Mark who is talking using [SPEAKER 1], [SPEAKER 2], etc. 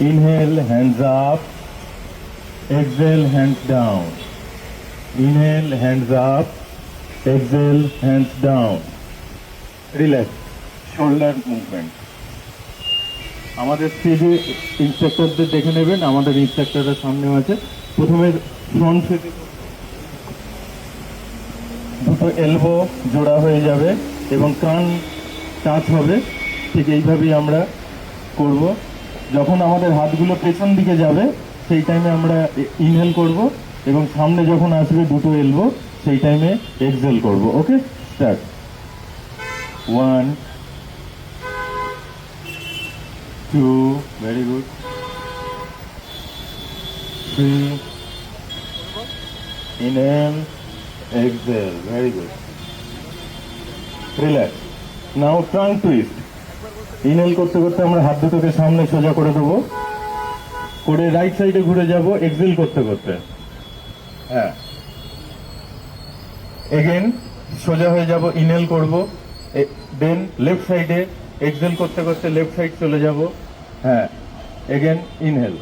[SPEAKER 1] Inhale, hands up. Exhale, hands down. Inhale, hands up. Exhale, hands down. Relax. Shoulder movement. আমাদের স্টেজে ইনস্ট্রাক্টরদের দেখে নেবেন, আমাদের ইনস্ট্রাক্টরের সামনেও আছে। প্রথমে ফ্রন্ট ফেসে দুটো এলবো জোড়া হয়ে যাবে এবং কান টাচ হবে। ঠিক এইভাবেই আমরা করব। যখন আমাদের হাতগুলো পেছন দিকে যাবে সেই টাইমে আমরা ইনহেল করব এবং সামনে যখন আসবে দুটো এলবো সেই টাইমে এক্সহেল করব। ওকে, start. 1 2, very good. 3, inhale, exhale, very good. Relax. Now trunk twist. Inhale করতে করতে আমরা হাত দুটোকে সামনে সোজা করে দেবো, করে রাইট সাইডে ঘুরে যাব এক্সহেল করতে করতে। হ্যাঁ, এগেন সোজা হয়ে যাব, ইনহেল করব, দেন লেফট সাইডে এক্সহেল করতে করতে লেফট সাইড চলে যাব। হ্যাঁ, এগেন ইনহেল।